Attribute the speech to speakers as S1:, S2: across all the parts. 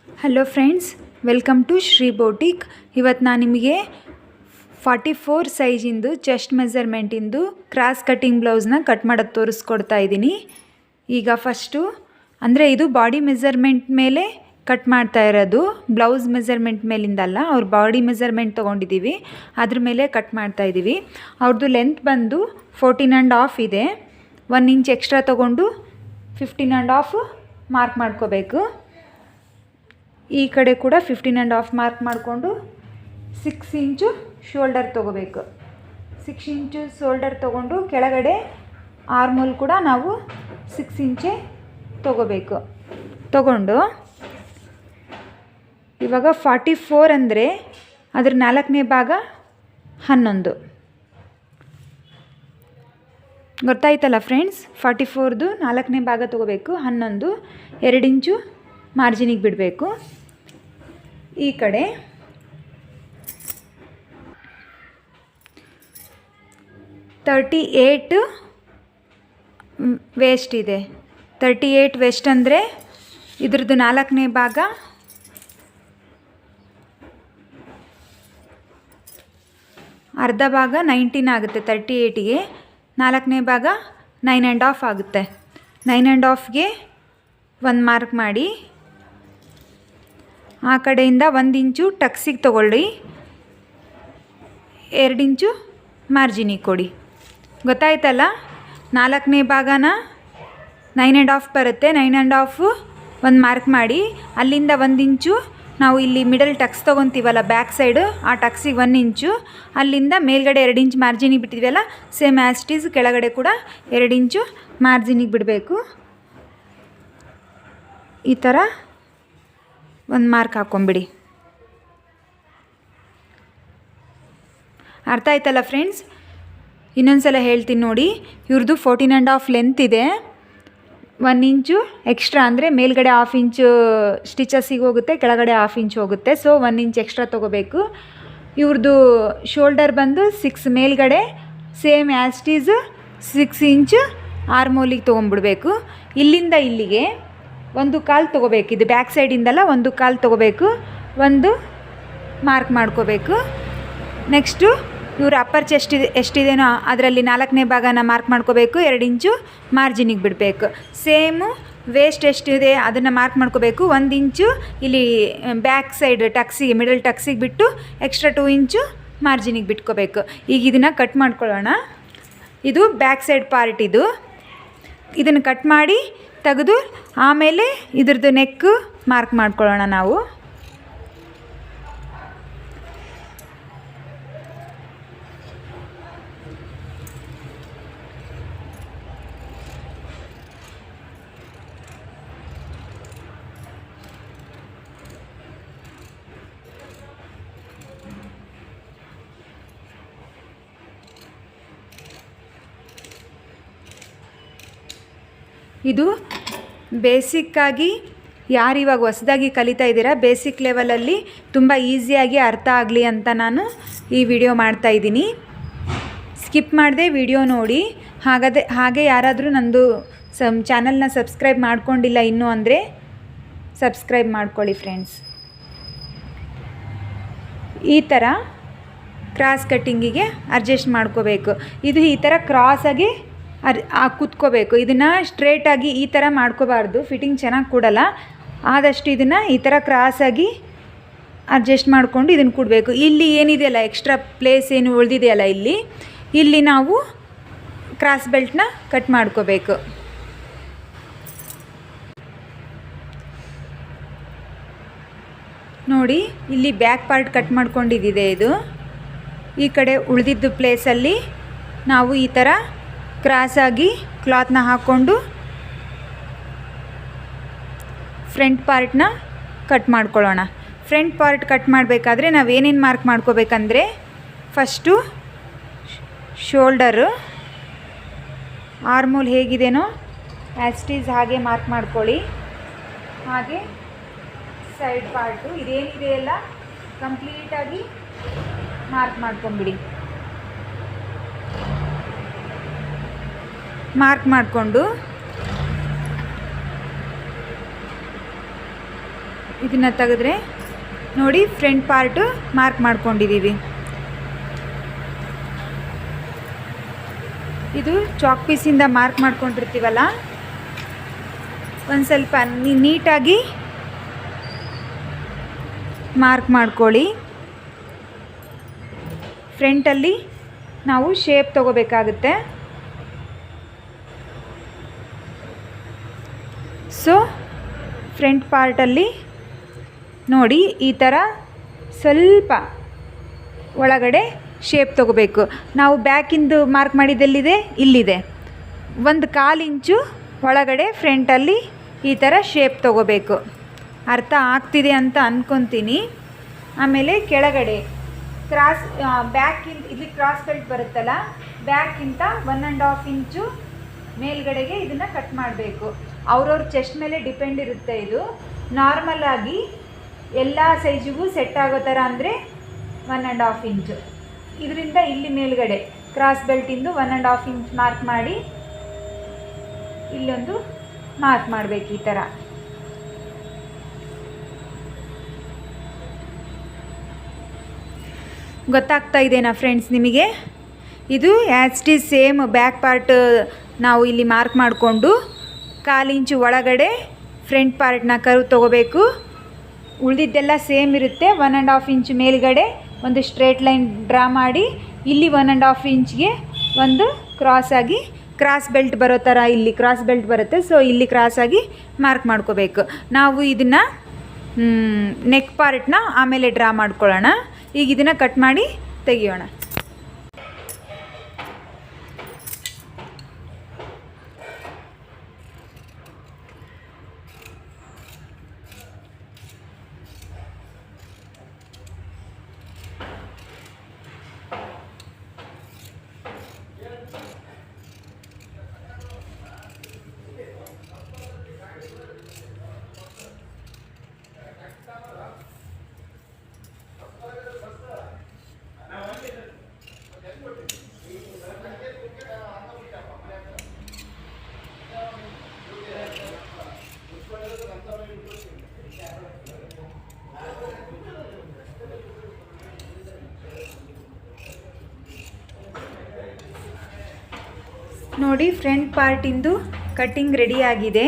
S1: Hello friends, welcome to Shri boutique. ಇವತ್ತು ನಾನು ನಿಮಗೆ 44 ಸೈಜಿಂದು ಚೆಸ್ಟ್ ಮೆಜರ್ಮೆಂಟಿಂದು ಕ್ರಾಸ್ ಕಟ್ಟಿಂಗ್ ಬ್ಲೌಸ್ನ ಕಟ್ ಮಾಡೋದು ತೋರಿಸ್ಕೊಡ್ತಾ ಇದ್ದೀನಿ. ಈಗ ಫಸ್ಟು ಅಂದರೆ ಇದು ಬಾಡಿ ಮೆಜರ್ಮೆಂಟ್ ಮೇಲೆ ಕಟ್ ಮಾಡ್ತಾ ಇರೋದು, ಬ್ಲೌಸ್ ಮೆಜರ್ಮೆಂಟ್ ಮೇಲಿಂದಲ್ಲ. ಅವ್ರ ಬಾಡಿ ಮೆಜರ್ಮೆಂಟ್ ತೊಗೊಂಡಿದ್ದೀವಿ, ಅದ್ರ ಮೇಲೆ ಕಟ್ ಮಾಡ್ತಾ ಇದ್ದೀವಿ. ಅವ್ರದ್ದು ಲೆಂತ್ ಬಂದು 14.5 ಇದೆ. 1 ಇಂಚ್ ಎಕ್ಸ್ಟ್ರಾ ತೊಗೊಂಡು 15.5 ಮಾರ್ಕ್ ಮಾಡ್ಕೋಬೇಕು. ಈ ಕಡೆ ಕೂಡ 15.5 ಮಾರ್ಕ್ ಮಾಡಿಕೊಂಡು 6 ಇಂಚು ಶೋಲ್ಡರ್ ತೊಗೋಬೇಕು. 6 ಇಂಚು ಶೋಲ್ಡರ್ ತೊಗೊಂಡು ಕೆಳಗಡೆ ಆರ್ಮೋಲ್ ಕೂಡ ನಾವು 6 ಇಂಚೆ ತೊಗೋಬೇಕು. ತೊಗೊಂಡು ಇವಾಗ 44 ಅಂದರೆ ಅದ್ರ 4ನೇ ಭಾಗ 11. ಗೊತ್ತಾಯ್ತಲ್ಲ ಫ್ರೆಂಡ್ಸ್? 44ದು 4ನೇ ಭಾಗ ತೊಗೋಬೇಕು, 11. 2 ಇಂಚು ಮಾರ್ಜಿನಿಗೆ ಬಿಡಬೇಕು. ಈ ಕಡೆ $38 ವೇಸ್ಟ್ ಇದೆ. 38 ವೇಸ್ಟ್ ಅಂದರೆ ಇದ್ರದ್ದು 4ನೇ ಭಾಗ ಅರ್ಧ ಭಾಗ 19 ಆಗುತ್ತೆ. 38ಗೆ 4ನೇ ಭಾಗ 9.5 ಆಗುತ್ತೆ. 9.5ಗೆ 1 ಮಾರ್ಕ್ ಮಾಡಿ, ಆ ಕಡೆಯಿಂದ 1 ಇಂಚು ಟಕ್ಸಿಗೆ ತೊಗೊಳ್ಳಿ, 2 ಇಂಚು ಮಾರ್ಜಿನಿಗೆ ಕೊಡಿ. ಗೊತ್ತಾಯ್ತಲ್ಲ? 4ನೇ ಭಾಗನ 9.5 ಬರುತ್ತೆ. 9.5 1 ಮಾರ್ಕ್ ಮಾಡಿ, ಅಲ್ಲಿಂದ 1 ಇಂಚು ನಾವು ಇಲ್ಲಿ ಮಿಡಲ್ ಟಕ್ಸ್ ತೊಗೊತೀವಲ್ಲ ಬ್ಯಾಕ್ ಸೈಡು, ಆ ಟಕ್ಸಿಗೆ 1 ಇಂಚು, ಅಲ್ಲಿಂದ ಮೇಲ್ಗಡೆ 2 ಇಂಚ್ ಮಾರ್ಜಿನಿಗೆ ಬಿಟ್ಟಿದ್ವಲ್ಲ, ಸೇಮ್ ಆ್ಯಸ್ ಇಟ್ ಈಸ್ ಕೆಳಗಡೆ ಕೂಡ 2 ಇಂಚು ಮಾರ್ಜಿನಿಗೆ ಬಿಡಬೇಕು. ಈ ಥರ 1 ಮಾರ್ಕ್ ಹಾಕ್ಕೊಂಬಿಡಿ. ಅರ್ಥ ಆಯ್ತಲ್ಲ ಫ್ರೆಂಡ್ಸ್? ಇನ್ನೊಂದು ಸಲ ಹೇಳ್ತೀನಿ ನೋಡಿ. ಇವ್ರದ್ದು 14.5 ಲೆಂತ್ ಇದೆ. 1 ಇಂಚು ಎಕ್ಸ್ಟ್ರಾ ಅಂದರೆ ಮೇಲ್ಗಡೆ 1/2 ಇಂಚು ಸ್ಟಿಚಸ್ಸಿಗೆ ಹೋಗುತ್ತೆ, ಕೆಳಗಡೆ 1/2 ಇಂಚ್ ಹೋಗುತ್ತೆ. ಸೊ 1 ಇಂಚ್ ಎಕ್ಸ್ಟ್ರಾ ತೊಗೋಬೇಕು. ಇವ್ರದ್ದು ಶೋಲ್ಡರ್ ಬಂದು 6 ಮೇಲ್ಗಡೆ, ಸೇಮ್ ಆ್ಯಸ್ ಇಟ್ ಈಸ್ 6 ಇಂಚು ಆರ್ಮೋಲಿಗೆ ತೊಗೊಂಡ್ಬಿಡ್ಬೇಕು. ಇಲ್ಲಿಂದ ಇಲ್ಲಿಗೆ 1 ಕಾಲು ತೊಗೋಬೇಕು. ಇದು ಬ್ಯಾಕ್ ಸೈಡಿಂದಲ್ಲ, 1 ಕಾಲು ತೊಗೋಬೇಕು. 1 ಮಾರ್ಕ್ ಮಾಡ್ಕೋಬೇಕು. ನೆಕ್ಸ್ಟು ಇವ್ರ ಅಪ್ಪರ್ ಚೆಸ್ಟ್ ಎಷ್ಟಿದೆಯೋ ಅದರಲ್ಲಿ 4ನೇ ಭಾಗನ ಮಾರ್ಕ್ ಮಾಡ್ಕೋಬೇಕು. 2 ಇಂಚು ಮಾರ್ಜಿನಿಗೆ ಬಿಡಬೇಕು. ಸೇಮು ವೇಸ್ಟ್ ಎಷ್ಟಿದೆ ಅದನ್ನು ಮಾರ್ಕ್ ಮಾಡ್ಕೋಬೇಕು. 1 ಇಂಚು ಇಲ್ಲಿ ಬ್ಯಾಕ್ ಸೈಡ್ ಟಕ್ಸಿಗೆ, ಮಿಡಲ್ ಟಕ್ಸಿಗೆ ಬಿಟ್ಟು ಎಕ್ಸ್ಟ್ರಾ 2 ಇಂಚು ಮಾರ್ಜಿನಿಗೆ ಬಿಟ್ಕೋಬೇಕು. ಈಗ ಇದನ್ನು ಕಟ್ ಮಾಡ್ಕೊಳ್ಳೋಣ. ಇದು ಬ್ಯಾಕ್ ಸೈಡ್ ಪಾರ್ಟ್. ಇದನ್ನು ಕಟ್ ಮಾಡಿ ತೆಗೆದು ಆಮೇಲೆ ಇದ್ರದ್ದು ನೆಕ್ಕು ಮಾರ್ಕ್ ಮಾಡ್ಕೊಳ್ಳೋಣ ನಾವು. ಇದು ಬೇಸಿಕ್ಕಾಗಿ ಯಾರು ಇವಾಗ ಹೊಸದಾಗಿ ಕಲಿತಾ ಇದ್ದೀರಾ, ಬೇಸಿಕ್ ಲೆವೆಲಲ್ಲಿ ತುಂಬ ಈಸಿಯಾಗಿ ಅರ್ಥ ಆಗಲಿ ಅಂತ ನಾನು ಈ ವಿಡಿಯೋ ಮಾಡ್ತಾಯಿದ್ದೀನಿ. ಸ್ಕಿಪ್ ಮಾಡದೆ ವಿಡಿಯೋ ನೋಡಿ. ಹಾಗೆ ಯಾರಾದರೂ ನಂದು ಚಾನಲ್ನ ಸಬ್ಸ್ಕ್ರೈಬ್ ಮಾಡ್ಕೊಂಡಿಲ್ಲ ಇನ್ನೂ ಅಂದರೆ ಸಬ್ಸ್ಕ್ರೈಬ್ ಮಾಡ್ಕೊಳ್ಳಿ ಫ್ರೆಂಡ್ಸ್. ಈ ಥರ ಕ್ರಾಸ್ ಕಟ್ಟಿಂಗಿಗೆ ಅಡ್ಜಸ್ಟ್ ಮಾಡ್ಕೋಬೇಕು. ಇದು ಈ ಥರ ಕ್ರಾಸಾಗಿ ಕುತ್ಕೋಬೇಕು. ಇದನ್ನು ಸ್ಟ್ರೇಟಾಗಿ ಈ ಥರ ಮಾಡ್ಕೋಬಾರ್ದು, ಫಿಟ್ಟಿಂಗ್ ಚೆನ್ನಾಗಿ ಕೊಡಲ್ಲ. ಆದಷ್ಟು ಇದನ್ನು ಈ ಥರ ಕ್ರಾಸಾಗಿ ಅಡ್ಜಸ್ಟ್ ಮಾಡಿಕೊಂಡು ಇದನ್ನು ಕೊಡಬೇಕು. ಇಲ್ಲಿ ಏನಿದೆಯಲ್ಲ ಎಕ್ಸ್ಟ್ರಾ ಪ್ಲೇಸ್ ಏನು ಉಳಿದಿದೆಯಲ್ಲ, ಇಲ್ಲಿ ನಾವು ಕ್ರಾಸ್ ಬೆಲ್ಟ್ನ ಕಟ್ ಮಾಡ್ಕೋಬೇಕು. ನೋಡಿ, ಇಲ್ಲಿ ಬ್ಯಾಕ್ ಪಾರ್ಟ್ ಕಟ್ ಮಾಡ್ಕೊಂಡಿದ್ದಿದೆ. ಇದು ಈ ಕಡೆ ಉಳಿದಿದ್ದು ಪ್ಲೇಸಲ್ಲಿ ನಾವು ಈ ಥರ ಕ್ರಾಸಾಗಿ ಕ್ಲಾತ್ನ ಹಾಕ್ಕೊಂಡು ಫ್ರಂಟ್ ಪಾರ್ಟ್ನ ಕಟ್ ಮಾಡ್ಕೊಳ್ಳೋಣ. ಫ್ರಂಟ್ ಪಾರ್ಟ್ ಕಟ್ ಮಾಡಬೇಕಾದ್ರೆ ನಾವೇನೇನು ಮಾರ್ಕ್ ಮಾಡ್ಕೋಬೇಕಂದ್ರೆ, ಫಸ್ಟು ಶೋಲ್ಡರು, ಆರ್ಮೋಲ್ ಹೇಗಿದೆಯೋ ಆ್ಯಸ್ ಇಟ್ ಈಸ್ ಹಾಗೆ ಮಾರ್ಕ್ ಮಾಡ್ಕೊಳ್ಳಿ. ಹಾಗೆ ಸೈಡ್ ಪಾರ್ಟು ಇದೇನಿದೆಯಲ್ಲ ಕಂಪ್ಲೀಟಾಗಿ ಮಾರ್ಕ್ ಮಾಡ್ಕೊಂಬಿಡಿ. ಮಾರ್ಕ್ ಮಾಡಿಕೊಂಡು ಇದನ್ನು ತೆಗೆದ್ರೆ ನೋಡಿ ಫ್ರಂಟ್ ಪಾರ್ಟು ಮಾರ್ಕ್ ಮಾಡ್ಕೊಂಡಿದ್ದೀವಿ. ಇದು ಚಾಕ್ ಪೀಸಿಂದ ಮಾರ್ಕ್ ಮಾಡ್ಕೊಂಡಿರ್ತೀವಲ್ಲ, ಒಂದು ಸ್ವಲ್ಪ ನೀಟಾಗಿ ಮಾರ್ಕ್ ಮಾಡ್ಕೊಳ್ಳಿ. ಫ್ರಂಟಲ್ಲಿ ನಾವು ಶೇಪ್ ತಗೋಬೇಕಾಗುತ್ತೆ. ಸೊ ಫ್ರಂಟ್ ಪಾರ್ಟಲ್ಲಿ ನೋಡಿ ಈ ಥರ ಸ್ವಲ್ಪ ಒಳಗಡೆ ಶೇಪ್ ತಗೋಬೇಕು. ನಾವು ಬ್ಯಾಕಿಂದು ಮಾರ್ಕ್ ಮಾಡಿದ್ದೆಲ್ಲಿದೆ, ಇಲ್ಲಿದೆ. 1/4 ಇಂಚು ಒಳಗಡೆ ಫ್ರಂಟಲ್ಲಿ ಈ ಥರ ಶೇಪ್ ತಗೋಬೇಕು. ಅರ್ಥ ಆಗ್ತಿದೆ ಅಂತ ಅಂದ್ಕೊತೀನಿ. ಆಮೇಲೆ ಕೆಳಗಡೆ ಕ್ರಾಸ್ ಬ್ಯಾಕಿಂದ ಇಲ್ಲಿ ಕ್ರಾಸ್ ಬೆಲ್ಟ್ ಬರುತ್ತಲ್ಲ, ಬ್ಯಾಕಿಂತ 1.5 ಇಂಚು ಮೇಲ್ಗಡೆಗೆ ಇದನ್ನು ಕಟ್ ಮಾಡಬೇಕು. ಅವ್ರವ್ರ ಚೆಸ್ಟ್ ಮೇಲೆ ಡಿಪೆಂಡ್ ಇರುತ್ತೆ. ಇದು ನಾರ್ಮಲ್ ಆಗಿ ಎಲ್ಲ ಸೈಜಿಗೂ ಸೆಟ್ ಆಗೋ ಥರ ಅಂದರೆ 1.5 ಇಂಚು. ಇದರಿಂದ ಇಲ್ಲಿ ಮೇಲ್ಗಡೆ ಕ್ರಾಸ್ ಬೆಲ್ಟಿಂದು 1.5 ಇಂಚ್ ಮಾರ್ಕ್ ಮಾಡಿ ಇಲ್ಲೊಂದು ಮಾರ್ಕ್ ಮಾಡಬೇಕು. ಈ ಥರ ಗೊತ್ತಾಗ್ತಾ ಇದೆನಾ ಫ್ರೆಂಡ್ಸ್ ನಿಮಗೆ? ಇದು as it is same back part ನಾವು ಇಲ್ಲಿ ಮಾರ್ಕ್ ಮಾಡಿಕೊಂಡು 1/4 ಇಂಚು ಒಳಗಡೆ ಫ್ರಂಟ್ ಪಾರ್ಟ್ನ ಕರ್ವ್ ತೊಗೋಬೇಕು. ಉಳಿದಿದ್ದೆಲ್ಲ ಸೇಮ್ ಇರುತ್ತೆ. 1.5 ಇಂಚು ಮೇಲ್ಗಡೆ ಒಂದು ಸ್ಟ್ರೇಟ್ ಲೈನ್ ಡ್ರಾ ಮಾಡಿ ಇಲ್ಲಿ 1.5 ಇಂಚ್ಗೆ ಒಂದು ಕ್ರಾಸಾಗಿ ಕ್ರಾಸ್ ಬೆಲ್ಟ್ ಬರೋ ಥರ ಇಲ್ಲಿ ಕ್ರಾಸ್ ಬೆಲ್ಟ್ ಬರುತ್ತೆ. ಸೊ ಇಲ್ಲಿ ಕ್ರಾಸಾಗಿ ಮಾರ್ಕ್ ಮಾಡ್ಕೋಬೇಕು. ನಾವು ಇದನ್ನು ನೆಕ್ ಪಾರ್ಟ್ನ ಆಮೇಲೆ ಡ್ರಾ ಮಾಡ್ಕೊಳ್ಳೋಣ. ಈಗ ಇದನ್ನು ಕಟ್ ಮಾಡಿ ತೆಗಿಯೋಣ. ನೋಡಿ ಫ್ರಂಟ್ ಪಾರ್ಟಿಂದು ಕಟ್ಟಿಂಗ್ ರೆಡಿ ಆಗಿದೆ.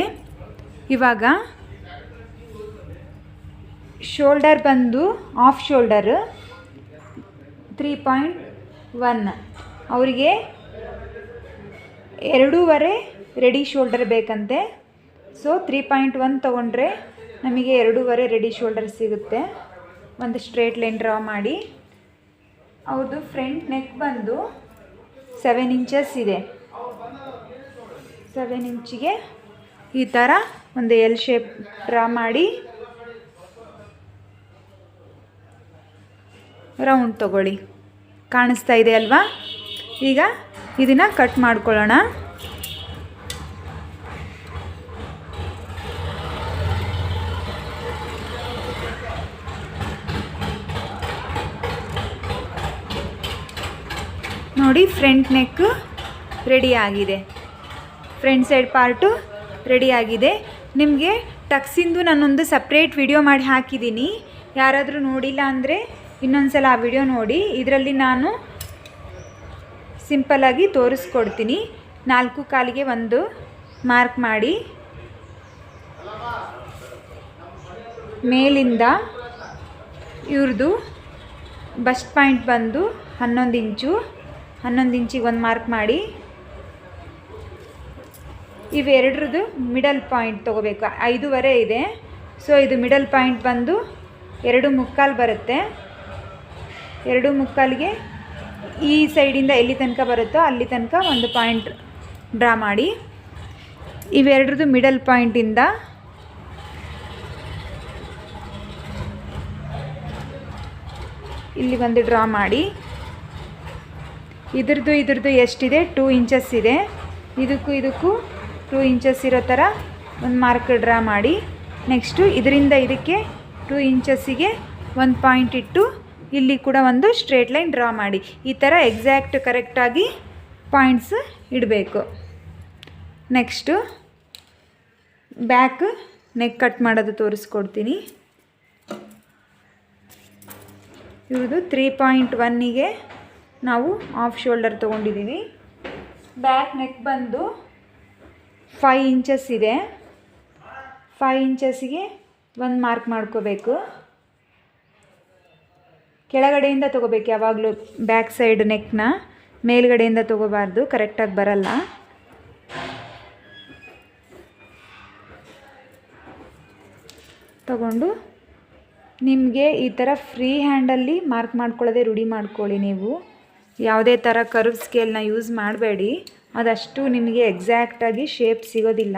S1: ಇವಾಗ ಶೋಲ್ಡರ್ ಬಂದು ಆಫ್ ಶೋಲ್ಡರ್ 3.1. ಅವರಿಗೆ 2.5 ರೆಡಿ ಶೋಲ್ಡರ್ ಬೇಕಂತೆ. ಸೊ 3.1 ತೊಗೊಂಡ್ರೆ ನಮಗೆ 2.5 ರೆಡಿ ಶೋಲ್ಡರ್ ಸಿಗುತ್ತೆ. ಒಂದು ಸ್ಟ್ರೇಟ್ ಲೈನ್ ಡ್ರಾ ಮಾಡಿ. ಅವ್ರದ್ದು ಫ್ರಂಟ್ ನೆಕ್ ಬಂದು 7 ಇಂಚಸ್ ಇದೆ. 7 ಇಂಚಿಗೆ ಈ ಥರ ಒಂದು ಎಲ್ ಶೇಪ್ ಡ್ರಾ ಮಾಡಿ ರೌಂಡ್ ತಗೊಳ್ಳಿ. ಕಾಣಿಸ್ತಾ ಇದೆ ಅಲ್ವಾ? ಈಗ ಇದನ್ನು ಕಟ್ ಮಾಡ್ಕೊಳ್ಳೋಣ. ನೋಡಿ ಫ್ರಂಟ್ ನೆಕ್ ರೆಡಿ ಆಗಿದೆ. ಫ್ರಂಟ್ ಸೈಡ್ ಪಾರ್ಟು ರೆಡಿ ಆಗಿದೆ. ನಿಮಗೆ ಟಕ್ಸಿಂದು ನಾನೊಂದು ಸಪ್ರೇಟ್ ವಿಡಿಯೋ ಮಾಡಿ ಹಾಕಿದ್ದೀನಿ. ಯಾರಾದರೂ ನೋಡಿಲ್ಲ ಅಂದರೆ ಇನ್ನೊಂದು ಸಲ ಆ ವಿಡಿಯೋ ನೋಡಿ. ಇದರಲ್ಲಿ ನಾನು ಸಿಂಪಲ್ಲಾಗಿ ತೋರಿಸ್ಕೊಡ್ತೀನಿ. 4 ಕಾಲಿಗೆ ಒಂದು ಮಾರ್ಕ್ ಮಾಡಿ ಮೇಲಿಂದ ಇವ್ರದ್ದು ಬಸ್ಟ್ ಪಾಯಿಂಟ್ ಬಂದು 11 ಇಂಚು. 11 ಇಂಚಿಗೆ ಒಂದು ಮಾರ್ಕ್ ಮಾಡಿ ಇವೆರಡ್ರದ್ದು ಮಿಡಲ್ ಪಾಯಿಂಟ್ ತೊಗೋಬೇಕು. 5.5 ಇದೆ. ಸೊ ಇದು ಮಿಡಲ್ ಪಾಯಿಂಟ್ ಬಂದು 2.25 ಬರುತ್ತೆ. 2.25ಗೆ ಈ ಸೈಡಿಂದ ಎಲ್ಲಿ ತನಕ ಬರುತ್ತೋ ಅಲ್ಲಿ ತನಕ ಒಂದು ಪಾಯಿಂಟ್ ಡ್ರಾ ಮಾಡಿ. ಇವೆರಡ್ರದ್ದು ಮಿಡಲ್ ಪಾಯಿಂಟಿಂದ ಇಲ್ಲಿ ಒಂದು ಡ್ರಾ ಮಾಡಿ. ಇದ್ರದ್ದು ಎಷ್ಟಿದೆ? 2 ಇಂಚಸ್ ಇದೆ. ಇದಕ್ಕೂ 2 ಇಂಚಸ್ ಇರೋ ಥರ ಒಂದು ಮಾರ್ಕ್ ಡ್ರಾ ಮಾಡಿ. ನೆಕ್ಸ್ಟು ಇದರಿಂದ ಇದಕ್ಕೆ 2 ಇಂಚಸ್ಸಿಗೆ ಒಂದು ಪಾಯಿಂಟ್ ಇಟ್ಟು ಇಲ್ಲಿ ಕೂಡ ಒಂದು ಸ್ಟ್ರೇಟ್ ಲೈನ್ ಡ್ರಾ ಮಾಡಿ. ಈ ಥರ ಎಕ್ಸಾಕ್ಟ್ ಕರೆಕ್ಟಾಗಿ ಪಾಯಿಂಟ್ಸ್ ಇಡಬೇಕು. ನೆಕ್ಸ್ಟು ಬ್ಯಾಕ್ ನೆಕ್ ಕಟ್ ಮಾಡೋದು ತೋರಿಸ್ಕೊಡ್ತೀನಿ. ಇವ್ರದ್ದು 3.1ಗೆ ನಾವು ಆಫ್ ಶೋಲ್ಡರ್ ತೊಗೊಂಡಿದ್ದೀವಿ. ಬ್ಯಾಕ್ ನೆಕ್ ಬಂದು 5 ಇಂಚಸ್ ಇದೆ. 5 ಇಂಚಸ್ಗೆ ಒಂದು ಮಾರ್ಕ್ ಮಾಡ್ಕೋಬೇಕು. ಕೆಳಗಡೆಯಿಂದ ತೊಗೋಬೇಕು ಯಾವಾಗಲೂ ಬ್ಯಾಕ್ ಸೈಡ್ ನೆಕ್ನ, ಮೇಲ್ಗಡೆಯಿಂದ ತೊಗೋಬಾರ್ದು, ಕರೆಕ್ಟಾಗಿ ಬರಲ್ಲ. ತಗೊಂಡು ನಿಮಗೆ ಈ ಥರ ಫ್ರೀ ಹ್ಯಾಂಡಲ್ಲಿ ಮಾರ್ಕ್ ಮಾಡ್ಕೊಳ್ಳೋದೇ ರೂಢಿ ಮಾಡ್ಕೊಳ್ಳಿ. ನೀವು ಯಾವುದೇ ಥರ ಕರ್ವ್ ಸ್ಕೇಲ್ನ ಯೂಸ್ ಮಾಡಬೇಡಿ, ಅದಷ್ಟು ನಿಮಗೆ ಎಕ್ಸಾಕ್ಟಾಗಿ ಶೇಪ್ ಸಿಗೋದಿಲ್ಲ.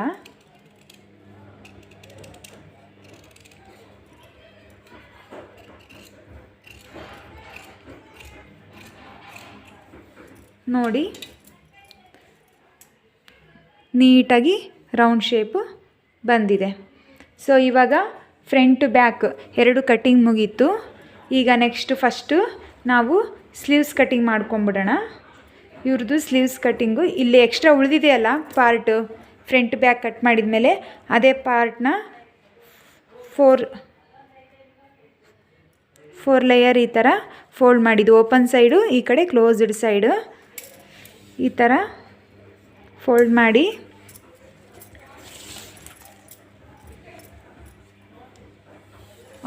S1: ನೋಡಿ, ನೀಟಾಗಿ ರೌಂಡ್ ಶೇಪು ಬಂದಿದೆ. ಸೊ ಇವಾಗ ಫ್ರಂಟ್ ಟು ಬ್ಯಾಕ್ 2 ಕಟ್ಟಿಂಗ್ ಮುಗೀತು. ಈಗ ನೆಕ್ಸ್ಟ್ ಫಸ್ಟು ನಾವು ಸ್ಲೀವ್ಸ್ ಕಟ್ಟಿಂಗ್ ಮಾಡ್ಕೊಂಬಿಡೋಣ. ಇವ್ರದ್ದು ಸ್ಲೀವ್ಸ್ ಕಟ್ಟಿಂಗು ಇಲ್ಲಿ ಎಕ್ಸ್ಟ್ರಾ ಉಳಿದಿದೆಯಲ್ಲ ಪಾರ್ಟು, ಫ್ರಂಟ್ ಬ್ಯಾಕ್ ಕಟ್ ಮಾಡಿದ ಮೇಲೆ ಅದೇ ಪಾರ್ಟ್ನ 4 ಲೇಯರ್ ಈ ಥರ ಫೋಲ್ಡ್ ಮಾಡಿದ್ದು. ಓಪನ್ ಸೈಡು, ಈ ಕಡೆ ಕ್ಲೋಸ್ಡ್ ಸೈಡು ಈ ಥರ ಫೋಲ್ಡ್ ಮಾಡಿ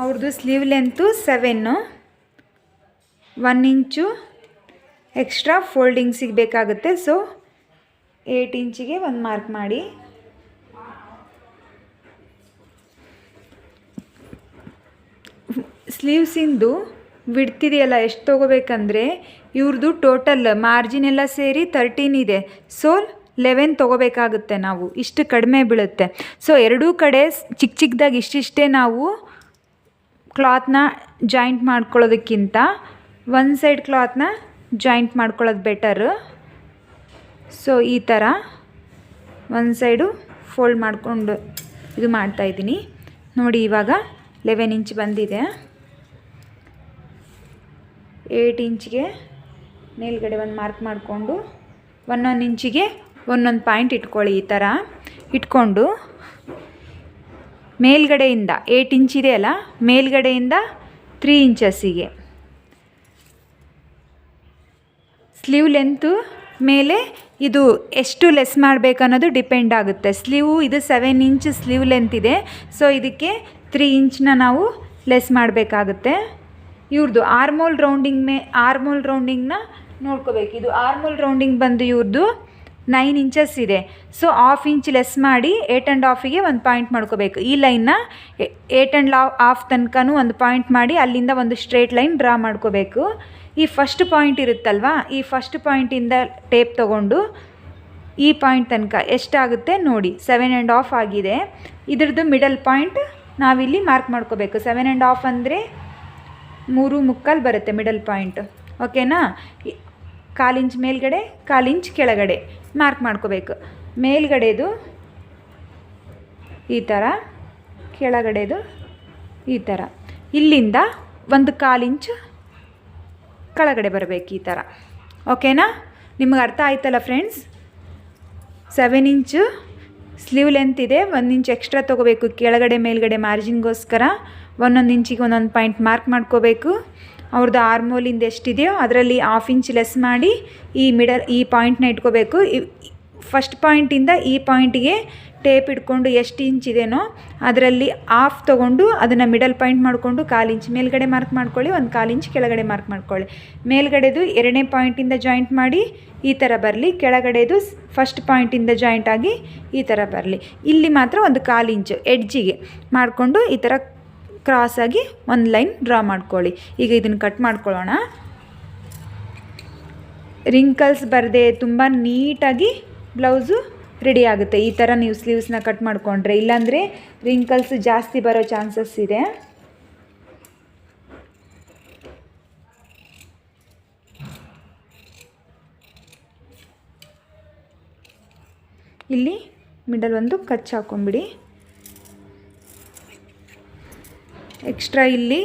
S1: ಅವ್ರದ್ದು ಸ್ಲೀವ್ ಲೆಂತು 7, 1 ಇಂಚು ಎಕ್ಸ್ಟ್ರಾ ಫೋಲ್ಡಿಂಗ್ಸಿಗೆ ಬೇಕಾಗುತ್ತೆ. ಸೊ 8 ಇಂಚಿಗೆ ಒಂದು ಮಾರ್ಕ್ ಮಾಡಿ. ಸ್ಲೀವ್ಸಿಂದು ಬಿಡ್ತಿದೆಯಲ್ಲ ಎಷ್ಟು ತೊಗೋಬೇಕಂದ್ರೆ, ಇವ್ರದ್ದು ಟೋಟಲ್ ಮಾರ್ಜಿನ್ ಎಲ್ಲ ಸೇರಿ 13 ಇದೆ. ಸೊ 11 ತೊಗೋಬೇಕಾಗುತ್ತೆ ನಾವು, ಇಷ್ಟು ಕಡಿಮೆ ಬೀಳುತ್ತೆ. ಸೊ ಎರಡೂ ಕಡೆ ಚಿಕ್ಕ ಚಿಕ್ಕದಾಗಿ ಇಷ್ಟಿಷ್ಟೇ ನಾವು ಕ್ಲಾತ್ನ ಜಾಯಿಂಟ್ ಮಾಡ್ಕೊಳ್ಳೋದಕ್ಕಿಂತ ಒಂದು ಸೈಡ್ ಕ್ಲಾತ್ನ ಜಾಯಿಂಟ್ ಮಾಡ್ಕೊಳ್ಳೋದು ಬೆಟರು. ಸೊ ಈ ಥರ ಒಂದು ಸೈಡು ಫೋಲ್ಡ್ ಮಾಡಿಕೊಂಡು ಇದು ಮಾಡ್ತಾಯಿದ್ದೀನಿ ನೋಡಿ. ಇವಾಗ 11 ಇಂಚ್ ಬಂದಿದೆ. 8 ಇಂಚ್ಗೆ ಮೇಲ್ಗಡೆ ಒಂದು ಮಾರ್ಕ್ ಮಾಡಿಕೊಂಡು 1 ಇಂಚಿಗೆ ಒಂದೊಂದು ಪಾಯಿಂಟ್ ಇಟ್ಕೊಳ್ಳಿ. ಈ ಥರ ಇಟ್ಕೊಂಡು ಮೇಲ್ಗಡೆಯಿಂದ 8 ಇಂಚ್ ಇದೆಯಲ್ಲ, ಮೇಲ್ಗಡೆಯಿಂದ 3 ಇಂಚಸ್ಸಿಗೆ ಸ್ಲೀವ್ ಲೆಂತು ಮೇಲೆ ಇದು ಎಷ್ಟು ಲೆಸ್ ಮಾಡಬೇಕು ಅನ್ನೋದು ಡಿಪೆಂಡ್ ಆಗುತ್ತೆ. ಇದು 7 ಇಂಚ್ ಸ್ಲೀವ್ ಲೆಂತ್ ಇದೆ. ಸೊ ಇದಕ್ಕೆ 3 ಇಂಚನ್ನ ನಾವು ಲೆಸ್ ಮಾಡಬೇಕಾಗುತ್ತೆ. ಇವ್ರದ್ದು ಆರ್ಮೋಲ್ ರೌಂಡಿಂಗ್ನ ನೋಡ್ಕೋಬೇಕು. ಇದು ಆರ್ಮೋಲ್ ರೌಂಡಿಂಗ್ ಬಂದು ಇವ್ರದ್ದು 9 ಇಂಚಸ್ ಇದೆ. ಸೊ 1/2 ಇಂಚ್ ಲೆಸ್ ಮಾಡಿ 8.5ಗೆ ಒಂದು ಪಾಯಿಂಟ್ ಮಾಡ್ಕೋಬೇಕು. ಈ ಲೈನ್ನ 8.5 ತನಕನೂ ಒಂದು ಪಾಯಿಂಟ್ ಮಾಡಿ ಅಲ್ಲಿಂದ ಒಂದು ಸ್ಟ್ರೇಟ್ ಲೈನ್ ಡ್ರಾ ಮಾಡ್ಕೋಬೇಕು. ಈ ಫಸ್ಟ್ ಪಾಯಿಂಟ್ ಇರುತ್ತಲ್ವ, ಈ ಫಸ್ಟ್ ಪಾಯಿಂಟಿಂದ ಟೇಪ್ ತೊಗೊಂಡು ಈ ಪಾಯಿಂಟ್ ತನಕ ಎಷ್ಟಾಗುತ್ತೆ ನೋಡಿ, 7.5 ಆಗಿದೆ. ಇದ್ರದ್ದು ಮಿಡಲ್ ಪಾಯಿಂಟ್ ನಾವಿಲ್ಲಿ ಮಾರ್ಕ್ ಮಾಡ್ಕೋಬೇಕು. 7.5 ಅಂದರೆ 3.25 ಬರುತ್ತೆ ಮಿಡಲ್ ಪಾಯಿಂಟ್. ಓಕೆನಾ? 1/4 ಇಂಚ್ ಮೇಲ್ಗಡೆ, 1/4 ಇಂಚ್ ಕೆಳಗಡೆ ಮಾರ್ಕ್ ಮಾಡ್ಕೋಬೇಕು. ಮೇಲ್ಗಡೆದು ಈ ಥರ, ಕೆಳಗಡೆದು ಈ ಥರ. ಇಲ್ಲಿಂದ 1/4 ಇಂಚ್ ಕೆಳಗಡೆ ಬರಬೇಕು ಈ ಥರ. ಓಕೆನಾ? ನಿಮಗೆ ಅರ್ಥ ಆಯ್ತಲ್ಲ ಫ್ರೆಂಡ್ಸ್? 7 ಇಂಚು ಸ್ಲೀವ್ ಲೆಂತ್ ಇದೆ, 1 ಇಂಚ್ ಎಕ್ಸ್ಟ್ರಾ ತೊಗೋಬೇಕು ಕೆಳಗಡೆ ಮೇಲ್ಗಡೆ ಮಾರ್ಜಿನ್ಗೋಸ್ಕರ. 1 ಇಂಚಿಗೆ ಒಂದೊಂದು ಪಾಯಿಂಟ್ ಮಾರ್ಕ್ ಮಾಡ್ಕೋಬೇಕು. ಅವ್ರದ್ದು ಆರ್ಮೋಲಿಂದ ಎಷ್ಟಿದೆಯೋ ಅದರಲ್ಲಿ 1/2 ಇಂಚ್ ಲೆಸ್ ಮಾಡಿ ಈ ಪಾಯಿಂಟ್ನ ಇಟ್ಕೋಬೇಕು. ಫಸ್ಟ್ ಪಾಯಿಂಟಿಂದ ಈ ಪಾಯಿಂಟಿಗೆ ಟೇಪ್ ಇಟ್ಕೊಂಡು ಎಷ್ಟು ಇಂಚ್ ಇದೆಯೋ ಅದರಲ್ಲಿ 1/2 ತೊಗೊಂಡು ಅದನ್ನು ಮಿಡಲ್ ಪಾಯಿಂಟ್ ಮಾಡಿಕೊಂಡು 1/4 ಇಂಚ್ ಮೇಲ್ಗಡೆ ಮಾರ್ಕ್ ಮಾಡ್ಕೊಳ್ಳಿ, 1/4 ಇಂಚ್ ಕೆಳಗಡೆ ಮಾರ್ಕ್ ಮಾಡ್ಕೊಳ್ಳಿ. ಮೇಲ್ಗಡೆದು 2ನೇ ಪಾಯಿಂಟಿಂದ ಜಾಯಿಂಟ್ ಮಾಡಿ ಈ ಥರ ಬರಲಿ, ಕೆಳಗಡೆದು ಫಸ್ಟ್ ಪಾಯಿಂಟಿಂದ ಜಾಯಿಂಟ್ ಆಗಿ ಈ ಥರ ಬರಲಿ. ಇಲ್ಲಿ ಮಾತ್ರ 1/4 ಇಂಚು ಎಡ್ಜಿಗೆ ಮಾಡಿಕೊಂಡು ಈ ಥರ ಕ್ರಾಸಾಗಿ ಒಂದು ಲೈನ್ ಡ್ರಾ ಮಾಡ್ಕೊಳ್ಳಿ. ಈಗ ಇದನ್ನು ಕಟ್ ಮಾಡ್ಕೊಳ್ಳೋಣ. ರಿಂಕಲ್ಸ್ ಬರದೆ ತುಂಬ ನೀಟಾಗಿ ಬ್ಲೌಸು ರೆಡಿ ಆಗುತ್ತೆ. ಈ ಥರ ನೀವು ಸ್ಲೀವ್ಸ್ನ ಕಟ್ ಮಾಡಿಕೊಂಡ್ರೆ, ಇಲ್ಲಾಂದರೆ ರಿಂಕಲ್ಸ್ ಜಾಸ್ತಿ ಬರೋ ಚಾನ್ಸಸ್ ಇದೆ. ಇಲ್ಲಿ ಮಿಡಲ್ ಒಂದು ಕಚ್ ಹಾಕೊಂಬಿಡಿ. ಎಕ್ಸ್ಟ್ರಾ ಇಲ್ಲಿ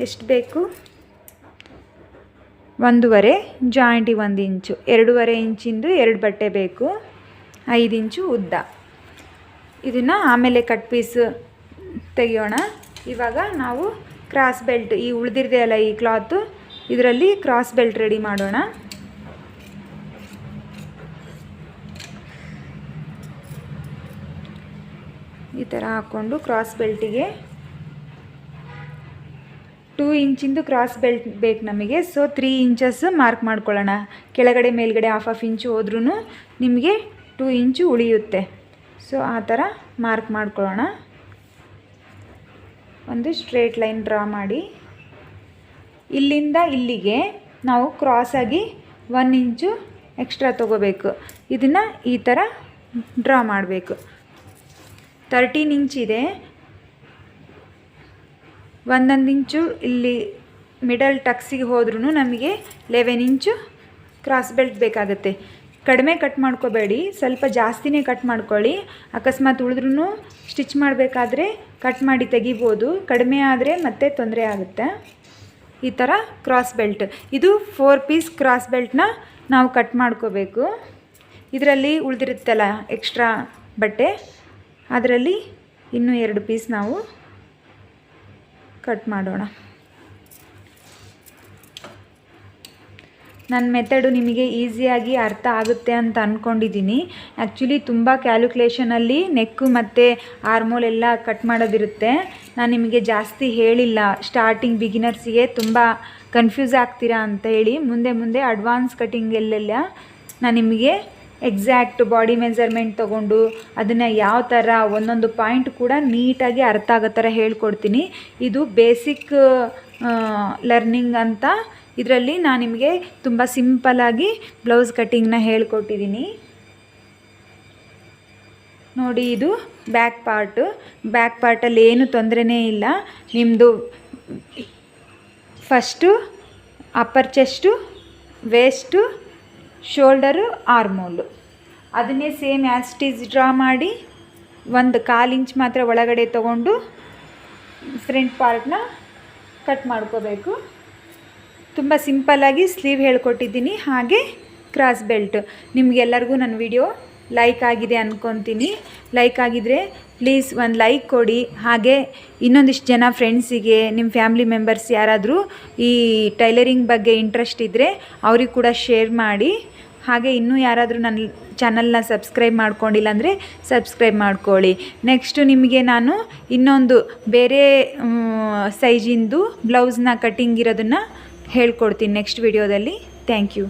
S1: ಎಷ್ಟು ಬೇಕು, 1.5 ಜಾಯಿಂಟಿಗೆ 1 ಇಂಚು, 2.5 ಇಂಚಿಂದು 2 ಬಟ್ಟೆ ಬೇಕು, 5 ಇಂಚು ಉದ್ದ. ಇದನ್ನು ಆಮೇಲೆ ಕಟ್ ಪೀಸ್ ತೆಗೆಯೋಣ. ಇವಾಗ ನಾವು ಕ್ರಾಸ್ ಬೆಲ್ಟ್ ಈ ಉಳಿದಿದೆಯಲ್ಲ ಈ ಕ್ಲಾತು, ಇದರಲ್ಲಿ ಕ್ರಾಸ್ ಬೆಲ್ಟ್ ರೆಡಿ ಮಾಡೋಣ. ಈ ಥರ ಹಾಕ್ಕೊಂಡು ಕ್ರಾಸ್ ಬೆಲ್ಟಿಗೆ 2 ಇಂಚಿಂದು ಕ್ರಾಸ್ ಬೆಲ್ಟ್ ಬೇಕು ನಮಗೆ. ಸೊ 3 ಇಂಚಸ್ ಮಾರ್ಕ್ ಮಾಡ್ಕೊಳ್ಳೋಣ. ಕೆಳಗಡೆ ಮೇಲ್ಗಡೆ ಹಾಫ್ ಇಂಚು ಹೋದ್ರೂ ನಿಮಗೆ 2 ಇಂಚು ಉಳಿಯುತ್ತೆ. ಸೊ ಆ ಥರ ಮಾರ್ಕ್ ಮಾಡ್ಕೊಳ್ಳೋಣ. ಒಂದು ಸ್ಟ್ರೇಟ್ ಲೈನ್ ಡ್ರಾ ಮಾಡಿ ಇಲ್ಲಿಂದ ಇಲ್ಲಿಗೆ ನಾವು ಕ್ರಾಸಾಗಿ 1 ಇಂಚು ಎಕ್ಸ್ಟ್ರಾ ತೊಗೋಬೇಕು. ಇದನ್ನು ಈ ಥರ ಡ್ರಾ ಮಾಡಬೇಕು. 13 ಇಂಚಿದೆ, 1 ಇಂಚು ಇಲ್ಲಿ ಮಿಡಲ್ ಟಕ್ಸಿಗೆ ಹೋದ್ರೂ ನಮಗೆ 11 ಇಂಚು ಕ್ರಾಸ್ ಬೆಲ್ಟ್ ಬೇಕಾಗುತ್ತೆ. ಕಡಿಮೆ ಕಟ್ ಮಾಡ್ಕೋಬೇಡಿ, ಸ್ವಲ್ಪ ಜಾಸ್ತಿನೇ ಕಟ್ ಮಾಡ್ಕೊಳ್ಳಿ. ಅಕಸ್ಮಾತ್ ಉಳಿದ್ರೂ ಸ್ಟಿಚ್ ಮಾಡಬೇಕಾದ್ರೆ ಕಟ್ ಮಾಡಿ ತೆಗಿಬೋದು. ಕಡಿಮೆ ಆದರೆ ಮತ್ತೆ ತೊಂದರೆ ಆಗುತ್ತೆ. ಈ ಥರ ಕ್ರಾಸ್ ಬೆಲ್ಟ್, ಇದು 4 ಪೀಸ್ ಕ್ರಾಸ್ ಬೆಲ್ಟ್ನ ನಾವು ಕಟ್ ಮಾಡ್ಕೋಬೇಕು. ಇದರಲ್ಲಿ ಉಳಿದಿರುತ್ತಲ್ಲ ಎಕ್ಸ್ಟ್ರಾ ಬಟ್ಟೆ, ಅದರಲ್ಲಿ ಇನ್ನೂ 2 ಪೀಸ್ ನಾವು ಕಟ್ ಮಾಡೋಣ. ನನ್ನ ಮೆಥಡು ನಿಮಗೆ ಈಸಿಯಾಗಿ ಅರ್ಥ ಆಗುತ್ತೆ ಅಂತ ಅಂದ್ಕೊಂಡಿದ್ದೀನಿ. ಆ್ಯಕ್ಚುಲಿ ತುಂಬ ಕ್ಯಾಲ್ಕುಲೇಷನಲ್ಲಿ ನೆಕ್ಕು ಮತ್ತು ಆರ್ಮೋಲ್ ಎಲ್ಲ ಕಟ್ ಮಾಡೋದಿರುತ್ತೆ. ನಾನು ನಿಮಗೆ ಜಾಸ್ತಿ ಹೇಳಿಲ್ಲ, ಸ್ಟಾರ್ಟಿಂಗ್ ಬಿಗಿನರ್ಸಿಗೆ ತುಂಬ ಕನ್ಫ್ಯೂಸ್ ಆಗ್ತೀರಾ ಅಂತ ಹೇಳಿ. ಮುಂದೆ ಅಡ್ವಾನ್ಸ್ ಕಟ್ಟಿಂಗೆಲ್ಲೆಲ್ಲ ನಾನು ನಿಮಗೆ ಎಕ್ಸಾಕ್ಟ್ ಬಾಡಿ ಮೆಜರ್ಮೆಂಟ್ ತೊಗೊಂಡು ಅದನ್ನು ಯಾವ ಥರ ಒಂದೊಂದು ಪಾಯಿಂಟ್ ಕೂಡ ನೀಟಾಗಿ ಅರ್ಥ ಆಗೋ ಥರ ಹೇಳ್ಕೊಡ್ತೀನಿ. ಇದು ಬೇಸಿಕ್ ಲರ್ನಿಂಗ್ ಅಂತ. ಇದರಲ್ಲಿ ನಾನು ನಿಮಗೆ ತುಂಬ ಸಿಂಪಲ್ಲಾಗಿ ಬ್ಲೌಸ್ ಕಟ್ಟಿಂಗ್ನ ಹೇಳ್ಕೊಟ್ಟಿದ್ದೀನಿ. ನೋಡಿ, ಇದು ಬ್ಯಾಕ್ ಪಾರ್ಟಲ್ಲಿ ಏನು ತೊಂದರೆನೇ ಇಲ್ಲ. ನಿಮ್ಮದು first upper chest, waist, shoulder, armhole ಅದನ್ನೇ same as it is draw ಮಾಡಿ 1/4 ಇಂಚ್ ಮಾತ್ರ ಒಳಗಡೆ ತೊಗೊಂಡು ಫ್ರಂಟ್ ಪಾರ್ಟ್ನ ಕಟ್ ಮಾಡ್ಕೋಬೇಕು. ತುಂಬ ಸಿಂಪಲ್ಲಾಗಿ ಸ್ಲೀವ್ ಹೇಳ್ಕೊಟ್ಟಿದ್ದೀನಿ. ಹಾಗೆ ಕ್ರಾಸ್ ಬೆಲ್ಟ್. ನಿಮಗೆಲ್ಲರಿಗೂ ನನ್ನ ವಿಡಿಯೋ ಲೈಕ್ ಆಗಿದೆ ಅಂದ್ಕೊತೀನಿ. ಲೈಕ್ ಆಗಿದರೆ ಪ್ಲೀಸ್ ಒಂದು ಲೈಕ್ ಕೊಡಿ. ಹಾಗೆ ಇನ್ನೊಂದಿಷ್ಟು ಜನ ಫ್ರೆಂಡ್ಸಿಗೆ, ನಿಮ್ಮ ಫ್ಯಾಮಿಲಿ ಮೆಂಬರ್ಸ್ ಯಾರಾದರೂ ಈ ಟೈಲರಿಂಗ್ ಬಗ್ಗೆ ಇಂಟ್ರೆಸ್ಟ್ ಇದ್ದರೆ ಅವ್ರಿಗೆ ಕೂಡ ಶೇರ್ ಮಾಡಿ. ಹಾಗೆ ಇನ್ನೂ ಯಾರಾದರೂ ನನ್ನ ಚಾನಲ್ನ ಸಬ್ಸ್ಕ್ರೈಬ್ ಮಾಡ್ಕೊಂಡಿಲ್ಲ ಅಂದರೆ ಸಬ್ಸ್ಕ್ರೈಬ್ ಮಾಡ್ಕೊಳ್ಳಿ. ನೆಕ್ಸ್ಟು ನಿಮಗೆ ನಾನು ಇನ್ನೊಂದು ಬೇರೆ ಸೈಜಿಂದು ಬ್ಲೌಸ್ನ ಕಟ್ಟಿಂಗ್ ಇರೋದನ್ನು ಹೇಳ್ಕೊಡ್ತೀನಿ ನೆಕ್ಸ್ಟ್ ವಿಡಿಯೋದಲ್ಲಿ. Thank you.